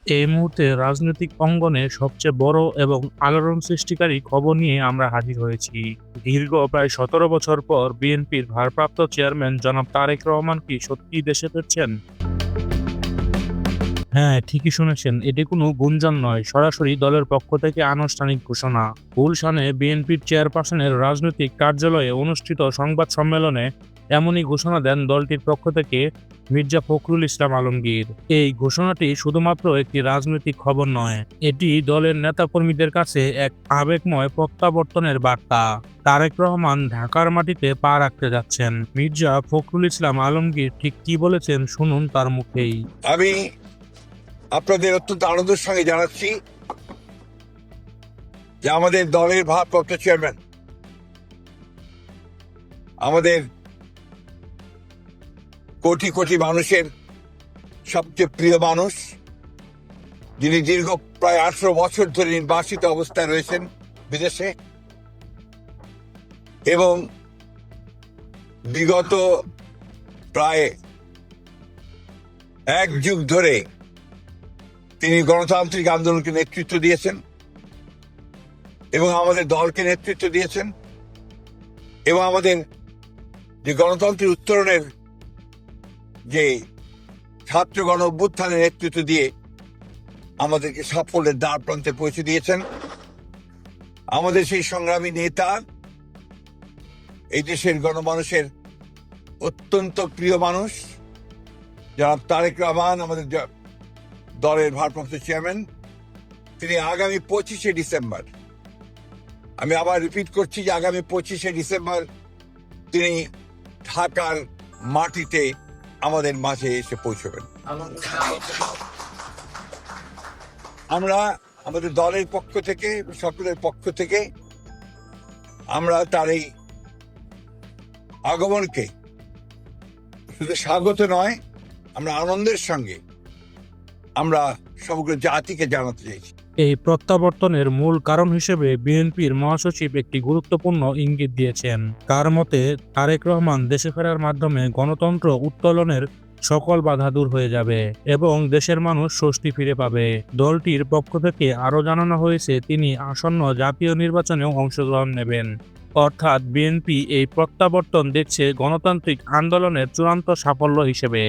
এই মুহূর্তে রাজনৈতিক অঙ্গনে সবচেয়ে বড় এবং আলোড়ন সৃষ্টিকারী খবর নিয়ে আমরা হাজির হয়েছি। দীর্ঘ প্রায় ১৭ বছর পর বিএনপির ভারপ্রাপ্ত চেয়ারম্যান জনাব তারেক রহমান কি সত্যিই দেশে ফিরছেন? হ্যাঁ, ঠিকই শুনেছেন। এটি কোনো গুঞ্জন নয়, সরাসরি দলের পক্ষ থেকে আনুষ্ঠানিক ঘোষণা। গুলশানে বিএনপির চেয়ারপারসনের রাজনৈতিক কার্যালয়ে অনুষ্ঠিত সংবাদ সম্মেলনে এমনই ঘোষণা দেন দলটির পক্ষ থেকে মির্জা ফখরুল ইসলাম আলমগীর। এই ঘোষণাটি শুধুমাত্র একটি রাজনৈতিক খবর নয়, এটি দলের নেতাকর্মীদের কাছে এক আবেগময় প্রত্যাবর্তনের বার্তা। তারেক রহমান ঢাকার মাটিতে পা রাখতে যাচ্ছেন। মির্জা ফখরুল ইসলাম আলমগীর ঠিক কি বলেছেন শুনুন তার মুখেই। আমি আপনাদের অত্যন্ত আনন্দের সঙ্গে জানাচ্ছি যে আমাদের দলের ভারপ্রাপ্ত চেয়ারম্যান, আমাদের কোটি কোটি মানুষের সবচেয়ে প্রিয় মানুষ, যিনি দীর্ঘ প্রায় 18 বছর ধরে নির্বাসিত অবস্থায় রয়েছেন বিদেশে, এবং বিগত প্রায় 1 যুগ ধরে তিনি গণতান্ত্রিক আন্দোলনকে নেতৃত্ব দিয়েছেন এবং আমাদের দলকে নেতৃত্ব দিয়েছেন, এবং আমাদের যে গণতন্ত্রের উত্তরণের যে ছাত্র গণ অভ্যুত্থানের নেতৃত্ব দিয়ে আমাদেরকে সাফল্যের দ্বার প্রান্তে পৌঁছে দিয়েছেন। আমাদের সেই সংগ্রামী নেতা, এই দেশের গণমানুষের অত্যন্ত প্রিয় মানুষ জনাব তারেক রহমান, আমাদের দলের ভারপ্রাপ্ত চেয়ারম্যান, তিনি আগামী 25শে ডিসেম্বর, আমি আবার রিপিট করছি যে আগামী 25শে ডিসেম্বর তিনি ঢাকার মাটিতে আমাদের মাঝে এসে পৌঁছবেন। আমরা আমাদের দলের পক্ষ থেকে, সকলের পক্ষ থেকে আমরা তার এই আগমনকে শুধু স্বাগত নয়, আমরা আনন্দের সঙ্গে আমরা সমগ্র জাতিকে জানাতে চাইছি। এই প্রত্যাবর্তনের মূল কারণ হিসেবে বিএনপির মহাসচিব একটি গুরুত্বপূর্ণ ইঙ্গিত দিয়েছেন। তার মতে তারেক রহমান দেশে ফেরার মাধ্যমে গণতন্ত্র উত্তোলনের সকল বাধা দূর হয়ে যাবে এবং দেশের মানুষ স্বস্তি ফিরে পাবে। দলটির পক্ষ থেকে আরও জানানো হয়েছে তিনি আসন্ন জাতীয় নির্বাচনেও অংশগ্রহণ নেবেন। অর্থাৎ বিএনপি এই প্রত্যাবর্তন দেখছে গণতান্ত্রিক আন্দোলনের চূড়ান্ত সাফল্য হিসেবে।